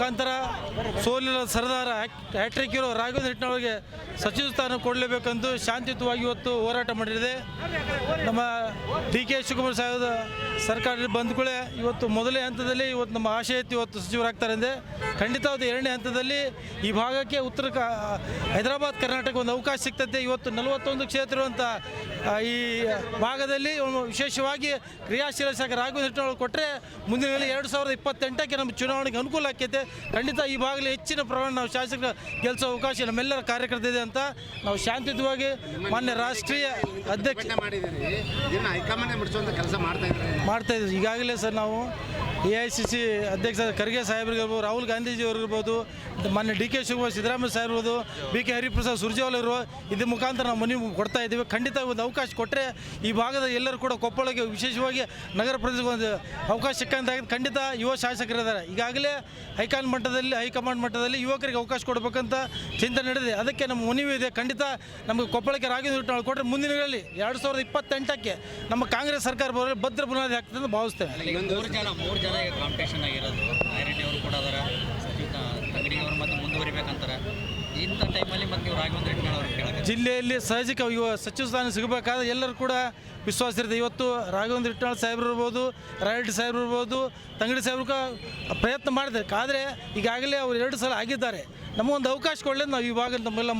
ಮುಖಾಂತರ ಸೋಲಿನ ಸರದಾರ ಹ್ಯಾಟ್ರಿಕ್ ಇರೋ ರಾಘವೇಂದ್ರ ಹಿಟ್ನಾಳ್ಗೆ ಸಚಿವ ಸ್ಥಾನ ಕೊಡಲೇಬೇಕೆಂದು ಶಾಂತಿಯುತವಾಗಿ ಇವತ್ತು ಹೋರಾಟ ಮಾಡಿದೆ. ನಮ್ಮ ಡಿ.ಕೆ. ಶಿವಕುಮಾರ್ ಸಾಹೇಬ್ ಸರ್ಕಾರ ಬಂದ ಕೂಡಲೇ ಇವತ್ತು ಮೊದಲನೇ ಹಂತದಲ್ಲಿ ಇವತ್ತು ನಮ್ಮ ಆಶಯ ಇತ್ತು ಇವತ್ತು ಸಚಿವರಾಗ್ತಾರೆ ಅಂದರೆ ಖಂಡಿತವಾದ ಎರಡನೇ ಹಂತದಲ್ಲಿ ಈ ಭಾಗಕ್ಕೆ ಹೈದರಾಬಾದ್ ಕರ್ನಾಟಕ ಒಂದು ಅವಕಾಶ ಸಿಗ್ತದೆ. ಇವತ್ತು 41 ಕ್ಷೇತ್ರ ಇರುವಂಥ ಈ ಭಾಗದಲ್ಲಿ ವಿಶೇಷವಾಗಿ ಕ್ರಿಯಾಶೀಲ ಶಾಸಕ ರಾಘವೇಂದ್ರ ಹಿಟ್ನಾಳ್ ಕೊಟ್ಟರೆ ಮುಂದಿನ 2028ಕ್ಕೆ ನಮ್ಮ ಚುನಾವಣೆಗೆ ಅನುಕೂಲ ಆಕ್ಕೈತೆ. ಖಂಡಿತ ಈ ಭಾಗದಲ್ಲಿ ಹೆಚ್ಚಿನ ಪ್ರಮಾಣ ನಾವು ಶಾಸಕರ ಗೆಲ್ಲಿಸೋ ಅವಕಾಶ ನಮ್ಮೆಲ್ಲರ ಕಾರ್ಯಕರ್ತ ಇದೆ ಅಂತ ನಾವು ಶಾಂತಿಯುತವಾಗಿ ಮಾನ್ಯ ರಾಷ್ಟ್ರೀಯ ಅಧ್ಯಕ್ಷ ಮಾಡ್ತಾ ಇದ್ದೀವಿ. ಈಗಾಗಲೇ ಸರ್ ನಾವು AICC ಅಧ್ಯಕ್ಷ ಖರ್ಗೆ ಸಾಹೇಬ್ರಿಗಿರ್ಬೋದು, ರಾಹುಲ್ ಗಾಂಧೀಜಿಯವ್ರಿಗಿರ್ಬೋದು, ಮಾನ್ಯ ಡಿ.ಕೆ. ಶಿವಕುಮಾರ್, ಸಿದ್ದರಾಮಯ್ಯ ಸಾಹೇಬ್ ಇರ್ಬೋದು, B.K. ಹರಿಪ್ರಸಾದ್ ಸುರ್ಜೇವಾಲ ಇರುವ ಇದ್ರ ಮುಖಾಂತರ ನಾವು ಮನವಿ ಕೊಡ್ತಾ ಇದ್ದೀವಿ. ಖಂಡಿತ ಒಂದು ಅವಕಾಶ ಕೊಟ್ಟರೆ ಈ ಭಾಗದ ಎಲ್ಲರೂ ಕೂಡ ಕೊಪ್ಪಳಕ್ಕೆ ವಿಶೇಷವಾಗಿ ನಗರ ಪ್ರದೇಶಕ್ಕೆ ಒಂದು ಅವಕಾಶ ಸಿಕ್ಕಂತಾಗಿದೆ. ಖಂಡಿತ ಯುವ ಶಾಸಕರಿದ್ದಾರೆ. ಈಗಾಗಲೇ ಹೈಕಮಾಂಡ್ ಮಟ್ಟದಲ್ಲಿ ಯುವಕರಿಗೆ ಅವಕಾಶ ಕೊಡಬೇಕಂತ ಚಿಂತನೆ ನಡೆದಿದೆ. ಅದಕ್ಕೆ ನಮ್ಮ ಮನವಿ ಇದೆ. ಖಂಡಿತ ನಮಗೆ ಕೊಪ್ಪಳಕ್ಕೆ ರಾಘವೇಂದ್ರ ಹಿಟ್ನಾಳ್ ಕೊಟ್ಟರೆ ಮುಂದಿನ ದಿನಗಳಲ್ಲಿ 2028ಕ್ಕೆ ನಮ್ಮ ಕಾಂಗ್ರೆಸ್ ಸರ್ಕಾರ ಬರೋದು ಭದ್ರ ಬುನಾದಿ ಆಗ್ತದೆ ಅಂತ ಭಾವಿಸ್ತೇವೆ. ಮೂರು ಜನ ಕಾಂಪಿಟೇಷನ್ ಆಗಿರೋದು ಐರೆಡ್ಡಿ ಅವರು ಕೂಡ ಅದರ ತಂಗಡಿ ಅವರು ಮತ್ತೆ ಮುಂದುವರಿಬೇಕಂತಾರೆ. ಇಂಥ ಟೈಮಲ್ಲಿ ಮತ್ತೆ ನೀವು ರಾಘವೇಂದ್ರ ಹಿಟ್ನಾಳ್ ಅವರು ಕೇಳಕ್ಕೆ ಜಿಲ್ಲೆಯಲ್ಲಿ ಸಹಜಿಕ ಸಚಿವ ಸ್ಥಾನ ಸಿಗಬೇಕಾದ್ರೆ ಎಲ್ಲರೂ ಕೂಡ ವಿಶ್ವಾಸ ಇರುತ್ತೆ. ಇವತ್ತು ರಾಘವೇಂದ್ರ ಹಿಟ್ನಾಳ್ ಸಾಹೇಬ್ರು ಇರ್ಬೋದು, ರಾಯರೆಡ್ಡಿ ಸಾಹೇಬ್ರು ಇರ್ಬೋದು, ತಂಗಡಿ ಸಾಹೇಬ್ರು ಪ್ರಯತ್ನ ಮಾಡಿದ್ದಾರೆ. ಆದರೆ ಈಗಾಗಲೇ ಅವರು 2 ಸಲ ಆಗಿದ್ದಾರೆ. ನಮಗೊಂದು ಅವಕಾಶ ಕೊಡಲಿದ್ದು ನಾವು ಇವಾಗ ನಮ್ಮೆಲ್ಲ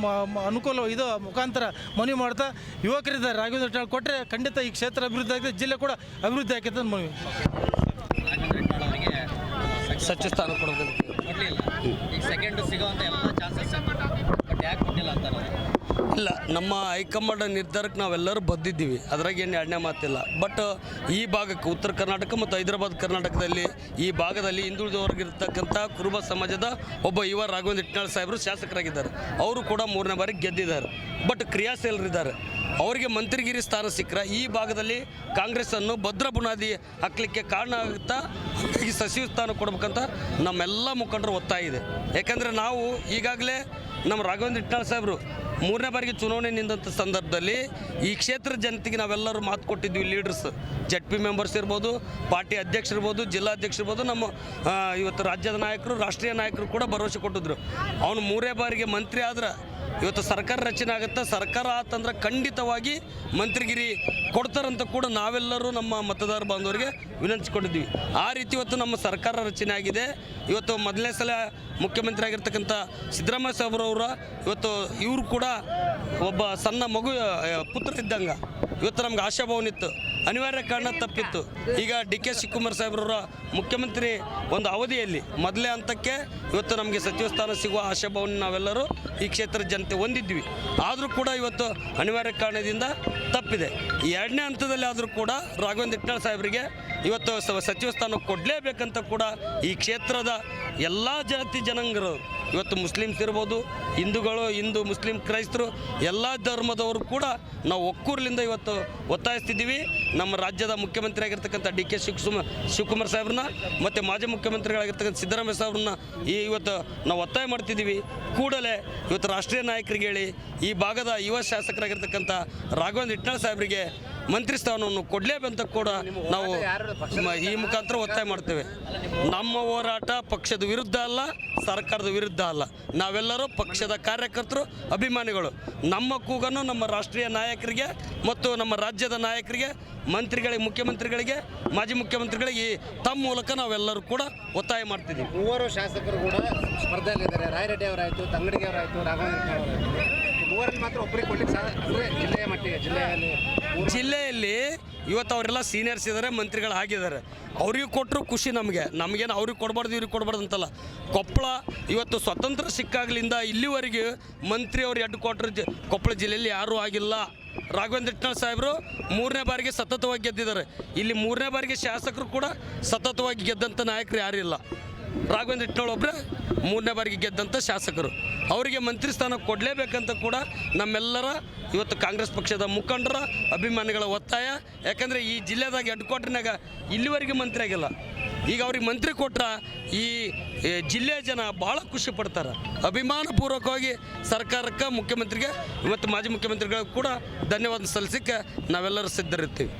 ಅನುಕೂಲ ಇದು ಮುಖಾಂತರ ಮನವಿ ಮಾಡ್ತಾ ಯುವಕರಿದ್ದಾರೆ. ರಾಘವೇಂದ್ರ ಹಿಟ್ನಾಳ್ ಕೊಟ್ಟರೆ ಖಂಡಿತ ಈ ಕ್ಷೇತ್ರ ಅಭಿವೃದ್ಧಿ ಆಗಿದೆ, ಜಿಲ್ಲೆ ಕೂಡ ಅಭಿವೃದ್ಧಿ ಆಗಿದೆ ಅಂತ ಮನವಿ. ರಾಘವೇಂದ್ರ ಹಿಟ್ನಾಳ್ ಅವರಿಗೆ ಸಚಿವ ಸ್ಥಾನ ಕೊಡೋದಕ್ಕೆ ಕೊಡಲಿಲ್ಲ. ಈಗ ಸೆಕೆಂಡ್ ಸಿಗೋವಂಥ ಎಲ್ಲ ಚಾನ್ಸಸ್ ಬಟ್ ಯಾಕೆ ಕೊಟ್ಟಿಲ್ಲ ಅಂತಾರೆ? ಇಲ್ಲ, ನಮ್ಮ ಹೈಕಮಾಂಡ್ ನಿರ್ಧಾರಕ್ಕೆ ನಾವೆಲ್ಲರೂ ಬದ್ದಿದ್ದೀವಿ, ಅದ್ರಾಗ ಏನು ಎರಡನೇ ಮಾತಿಲ್ಲ. ಬಟ್ ಈ ಭಾಗಕ್ಕೆ ಉತ್ತರ ಕರ್ನಾಟಕ ಮತ್ತು ಹೈದರಾಬಾದ್ ಕರ್ನಾಟಕದಲ್ಲಿ ಈ ಭಾಗದಲ್ಲಿ ಹಿಂದುಳಿದವರ್ಗಿರ್ತಕ್ಕಂಥ ಕುರುಬ ಸಮಾಜದ ಒಬ್ಬ ಯುವ ರಾಘವೇಂದ್ರ ಹಿಟ್ನಾಳ್ ಸಾಹೇಬರು ಶಾಸಕರಾಗಿದ್ದಾರೆ. ಅವರು ಕೂಡ 3ನೇ ಬಾರಿ ಗೆದ್ದಿದ್ದಾರೆ. ಬಟ್ ಕ್ರಿಯಾಶೀಲರಿದ್ದಾರೆ. ಅವರಿಗೆ ಮಂತ್ರಿಗಿರಿ ಸ್ಥಾನ ಸಿಕ್ಕರೆ ಈ ಭಾಗದಲ್ಲಿ ಕಾಂಗ್ರೆಸ್ಸನ್ನು ಭದ್ರ ಬುನಾದಿ ಹಾಕಲಿಕ್ಕೆ ಕಾರಣ ಆಗುತ್ತಾ. ಈ ಸಚಿವ ಸ್ಥಾನ ಕೊಡ್ಬೇಕಂತ ನಮ್ಮೆಲ್ಲ ಮುಖಂಡರು ಒತ್ತಾಯ ಇದೆ. ಯಾಕಂದರೆ ನಾವು ಈಗಾಗಲೇ ನಮ್ಮ ರಾಘವೇಂದ್ರ ಹಿಟ್ನಾಳ್ ಸಾಹೇಬರು 3ನೇ ಬಾರಿಗೆ ಚುನಾವಣೆ ನಿಂತ ಸಂದರ್ಭದಲ್ಲಿ ಈ ಕ್ಷೇತ್ರದ ಜನತೆಗೆ ನಾವೆಲ್ಲರೂ ಮಾತು ಕೊಟ್ಟಿದ್ವಿ. ಲೀಡರ್ಸ್, ZP ಮೆಂಬರ್ಸ್ ಇರ್ಬೋದು, ಪಾರ್ಟಿ ಅಧ್ಯಕ್ಷರಿರ್ಬೋದು, ಜಿಲ್ಲಾಧ್ಯಕ್ಷರಿರ್ಬೋದು, ನಮ್ಮ ಇವತ್ತು ರಾಜ್ಯದ ನಾಯಕರು, ರಾಷ್ಟ್ರೀಯ ನಾಯಕರು ಕೂಡ ಭರವಸೆ ಕೊಟ್ಟಿದ್ರು. ಅವನು 3ನೇ ಬಾರಿಗೆ ಮಂತ್ರಿ ಆದ್ರೆ ಇವತ್ತು ಸರ್ಕಾರ ರಚನೆ ಆಗುತ್ತೆ. ಸರ್ಕಾರ ಆತಂದ್ರೆ ಖಂಡಿತವಾಗಿ ಮಂತ್ರಿಗಿರಿ ಕೊಡ್ತಾರಂತ ಕೂಡ ನಾವೆಲ್ಲರೂ ನಮ್ಮ ಮತದಾರ ಬಾಂಧವರಿಗೆ ವಿನಂತಿಸಿಕೊಂಡಿದ್ವಿ. ಆ ರೀತಿ ಇವತ್ತು ನಮ್ಮ ಸರ್ಕಾರ ರಚನೆ ಆಗಿದೆ. ಇವತ್ತು ಮೊದಲನೇ ಸಲ ಮುಖ್ಯಮಂತ್ರಿ ಆಗಿರ್ತಕ್ಕಂಥ ಸಿದ್ದರಾಮಯ್ಯ ಸಾಹೇಬ್ರವರ ಇವತ್ತು ಇವರು ಕೂಡ ಒಬ್ಬ ಸಣ್ಣ ಮಗು ಪುತ್ರ ಇದ್ದಂಗೆ ಇವತ್ತು ನಮ್ಗೆ ಆಶಾಭಾವನಿತ್ತು. ಅನಿವಾರ್ಯ ಕಾರಣ ತಪ್ಪಿತ್ತು. ಈಗ ಡಿ.ಕೆ. ಶಿವಕುಮಾರ್ ಸಾಹೇಬ್ರವರ ಮುಖ್ಯಮಂತ್ರಿ ಒಂದು ಅವಧಿಯಲ್ಲಿ ಮೊದಲೇ ಹಂತಕ್ಕೆ ಇವತ್ತು ನಮಗೆ ಸಚಿವ ಸ್ಥಾನ ಸಿಗುವ ಆಶಾಭಾವನೆ ನಾವೆಲ್ಲರೂ ಈ ಕ್ಷೇತ್ರದ ಜನತೆ ಹೊಂದಿದ್ವಿ. ಆದರೂ ಕೂಡ ಇವತ್ತು ಅನಿವಾರ್ಯ ಕಾರಣದಿಂದ ತಪ್ಪಿದೆ. ಈ 2ನೇ ಹಂತದಲ್ಲಿ ಆದರೂ ಕೂಡ ರಾಘವೇಂದ್ರ ಹಿಟ್ನಾಳ್ ಸಾಹೇಬರಿಗೆ ಇವತ್ತು ಸಚಿವ ಸ್ಥಾನ ಕೊಡಲೇಬೇಕಂತ ಕೂಡ ಈ ಕ್ಷೇತ್ರದ ಎಲ್ಲ ಜಾತಿ ಜನಾಂಗರು, ಇವತ್ತು ಮುಸ್ಲಿಮ್ಸ್ ಇರ್ಬೋದು, ಹಿಂದೂ ಮುಸ್ಲಿಂ ಕ್ರೈಸ್ತರು ಎಲ್ಲ ಧರ್ಮದವರು ಕೂಡ ನಾವು ಒಕ್ಕೂರಲಿಂದ ಇವತ್ತು ಒತ್ತಾಯಿಸ್ತಿದ್ದೀವಿ. ನಮ್ಮ ರಾಜ್ಯದ ಮುಖ್ಯಮಂತ್ರಿ ಆಗಿರ್ತಕ್ಕಂಥ ಡಿ.ಕೆ. ಶಿವಕುಮಾರ್ ಸಾಹೇಬ್ರನ್ನ ಮತ್ತು ಮಾಜಿ ಮುಖ್ಯಮಂತ್ರಿಗಳಾಗಿರ್ತಕ್ಕಂಥ ಸಿದ್ದರಾಮಯ್ಯ ಸಾಹೇಬ್ರನ್ನ ಇವತ್ತು ನಾವು ಒತ್ತಾಯ ಮಾಡ್ತಿದ್ದೀವಿ. ಕೂಡಲೇ ಇವತ್ತು ರಾಷ್ಟ್ರೀಯ ನಾಯಕರಿಗೆ ಹೇಳಿ ಈ ಭಾಗದ ಯುವ ಶಾಸಕರಾಗಿರ್ತಕ್ಕಂಥ ರಾಘವೇಂದ್ರ ಹಿಟ್ನಾಳ್ ಸಾಹೇಬರಿಗೆ ಮಂತ್ರಿ ಸ್ಥಾನವನ್ನು ಕೊಡಲೇಬೇಕಂತ ಕೂಡ ನಾವು ಈ ಮುಖಾಂತರ ಒತ್ತಾಯ ಮಾಡ್ತೇವೆ. ನಮ್ಮ ಹೋರಾಟ ಪಕ್ಷದ ವಿರುದ್ಧ ಅಲ್ಲ, ಸರ್ಕಾರದ ವಿರುದ್ಧ ಅಲ್ಲ. ನಾವೆಲ್ಲರೂ ಪಕ್ಷದ ಕಾರ್ಯಕರ್ತರು, ಅಭಿಮಾನಿಗಳು. ನಮ್ಮ ಕೂಗನ್ನು ನಮ್ಮ ರಾಷ್ಟ್ರೀಯ ನಾಯಕರಿಗೆ ಮತ್ತು ನಮ್ಮ ರಾಜ್ಯದ ನಾಯಕರಿಗೆ, ಮಂತ್ರಿಗಳಿಗೆ, ಮುಖ್ಯಮಂತ್ರಿಗಳಿಗೆ, ಮಾಜಿ ಮುಖ್ಯಮಂತ್ರಿಗಳಿಗೆ ತಮ್ಮ ಮೂಲಕ ನಾವೆಲ್ಲರೂ ಕೂಡ ಒತ್ತಾಯ ಮಾಡ್ತಿದ್ದೀವಿ. 3 ಶಾಸಕರು ಕೂಡ ಸ್ಪರ್ಧೆಯಲ್ಲಿದ್ದಾರೆ. ರಾಯರೆಡ್ಡಿ ಅವರಾಯಿತು, ತಂಗಡಿಗೆ ಅವರಾಯಿತು, ರಾಘವೇಂದ್ರ ಅವರಾಯಿತು. 3 ಮಾತ್ರ ಒಬ್ಬರಿಗೆ ಕೊಡಲಿಕ್ಕೆ ಜಿಲ್ಲೆಯ ಮಟ್ಟಿಗೆ ಜಿಲ್ಲೆಯಲ್ಲಿ ಇವತ್ತು ಅವರೆಲ್ಲ ಸೀನಿಯರ್ಸ್ ಇದ್ದಾರೆ, ಮಂತ್ರಿಗಳು ಆಗಿದ್ದಾರೆ. ಅವ್ರಿಗೆ ಕೊಟ್ಟರು ಖುಷಿ ನಮಗೇನು ಅವ್ರಿಗೆ ಕೊಡಬಾರ್ದು ಇವ್ರಿಗೆ ಕೊಡಬಾರ್ದು ಅಂತಲ್ಲ. ಕೊಪ್ಪಳ ಇವತ್ತು ಸ್ವತಂತ್ರ ಸಿಕ್ಕಾಗಲಿಂದ ಇಲ್ಲಿವರೆಗೆ ಮಂತ್ರಿ ಅವ್ರು ಹೆಡ್ ಕ್ವಾರ್ಟರ್ ಕೊಪ್ಪಳ ಜಿಲ್ಲೆಯಲ್ಲಿ ಯಾರೂ ಆಗಿಲ್ಲ. ರಾಘವೇಂದ್ರ ಹಿಟ್ನಾಳ್ ಸಾಹೇಬರು 3ನೇ ಬಾರಿಗೆ ಸತತವಾಗಿ ಗೆದ್ದಿದ್ದಾರೆ. ಇಲ್ಲಿ 3ನೇ ಬಾರಿಗೆ ಶಾಸಕರು ಕೂಡ ಸತತವಾಗಿ ಗೆದ್ದಂಥ ನಾಯಕರು ಯಾರಿಲ್ಲ. ರಾಘವೇಂದ್ರ ಹಿಟ್ನಾಳ್ ಒಬ್ಬರೇ 3ನೇ ಬಾರಿಗೆ ಗೆದ್ದಂಥ ಶಾಸಕರು. ಅವರಿಗೆ ಮಂತ್ರಿ ಸ್ಥಾನ ಕೊಡಲೇಬೇಕಂತ ಕೂಡ ನಮ್ಮೆಲ್ಲರ ಇವತ್ತು ಕಾಂಗ್ರೆಸ್ ಪಕ್ಷದ ಮುಖಂಡರ, ಅಭಿಮಾನಿಗಳ ಒತ್ತಾಯ. ಯಾಕಂದರೆ ಈ ಜಿಲ್ಲೆದಾಗ ಹೆಡ್ ಕ್ವಾರ್ಟರ್ನಾಗ ಇಲ್ಲಿವರೆಗೆ ಮಂತ್ರಿ ಆಗಿಲ್ಲ. ಈಗ ಅವ್ರಿಗೆ ಮಂತ್ರಿ ಕೊಟ್ರೆ ಈ ಜಿಲ್ಲೆಯ ಜನ ಭಾಳ ಖುಷಿ ಪಡ್ತಾರೆ. ಅಭಿಮಾನಪೂರ್ವಕವಾಗಿ ಸರ್ಕಾರಕ್ಕೆ, ಮುಖ್ಯಮಂತ್ರಿಗೆ ಮತ್ತು ಮಾಜಿ ಮುಖ್ಯಮಂತ್ರಿಗಳಿಗೆ ಕೂಡ ಧನ್ಯವಾದ ಸಲ್ಲಿಸಲಿಕ್ಕೆ ನಾವೆಲ್ಲರೂ ಸಿದ್ಧರಿರ್ತೀವಿ.